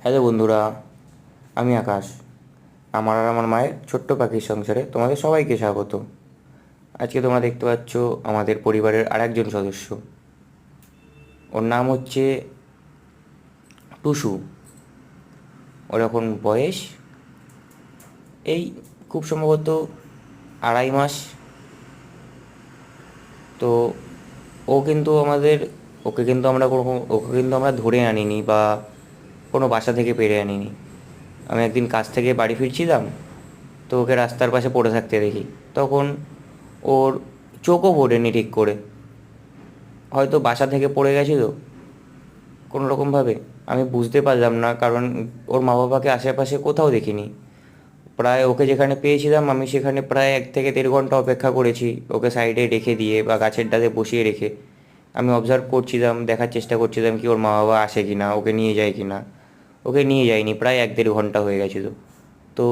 Hello বন্ধুরা, আমি আকাশ। আমার আর আমার মায়ের ছোট্ট পাখির সংসারে তোমাদের সবাইকে স্বাগত। আজকে তোমরা দেখতে পাচ্ছ আমাদের পরিবারের আরেকজন সদস্য। ওর নাম হচ্ছে টুসু। ওর এখন বয়স এই খুব সম্ভবত 2.5 মাস। তো ও কিন্তু আমাদের ওকে কিন্তু আমরা ধরে আনিনি বা কোনো বাসা থেকে পেড়ে আনিনি। আমি একদিন কাজ থেকে বাড়ি ফিরছিলাম, তো ওকে রাস্তার পাশে পড়ে থাকতে দেখি। তখন ওর চোখও পড়েনি ঠিক করে, হয়তো বাসা থেকে পড়ে গেছিলো কোনো রকমভাবে। আমি বুঝতে পারলাম না, কারণ ওর মা বাবাকে আশেপাশে কোথাও দেখিনি। প্রায় ওকে যেখানে পেয়েছিলাম আমি সেখানে প্রায় 1 থেকে 1.5 ঘন্টা অপেক্ষা করেছি, ওকে সাইডে রেখে দিয়ে বা গাছের ডালে বসিয়ে রেখে। আমি অবজার্ভ করছিলাম, দেখার চেষ্টা করছিলাম কি ওর মা বাবা আসে কি না, ওকে নিয়ে যায় কি না। ওকে নিয়ে যায়নি, প্রায় 1-1.5 ঘন্টা হয়ে গেছিলো। তো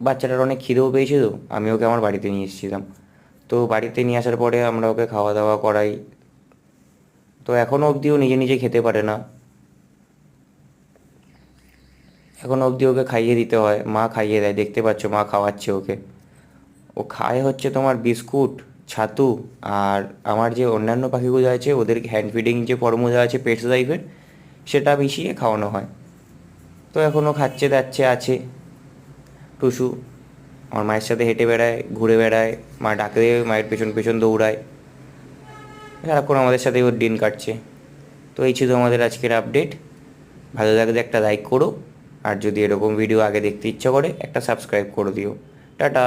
বাচ্চাটার অনেক খিদেও পেয়েছিল, আমি ওকে আমার বাড়িতে নিয়ে এসেছিলাম। তো বাড়িতে নিয়ে আসার পরে আমরা ওকে খাওয়া দাওয়া করাই। তো এখনও অবধিও নিজে নিজে খেতে পারে না। এখনও অবধি ওকে খাইয়ে দিতে হয়, মা খাইয়ে দেয়, দেখতে পাচ্ছ মা খাওয়াচ্ছে ওকে। ও খায় হচ্ছে তোমার বিস্কুট, ছাতু, আর আমার যে অন্যান্য পাখিগুলো আছে ওদেরকে হ্যান্ড ফিডিং যে ফর্মুলা আছে পেটস লাইফের, সেটা মিশিয়ে খাওয়ানো হয়। তো এখনও খাচ্ছে দাচ্ছে আছে টুসু। আমার মায়ের সাথে হেঁটে বেড়ায়, ঘুরে বেড়ায়, মা ডাকলে মায়ের পেছন পেছন দৌড়ায়। সারাক্ষণ আমাদের সাথেই ওর দিন কাটছে। তো এই ছিল আমাদের আজকের আপডেট। ভালো লাগলে একটা লাইক করো, আর যদি এরকম ভিডিও আগে দেখতে ইচ্ছা করে একটা সাবস্ক্রাইব করে দিও। টাটা।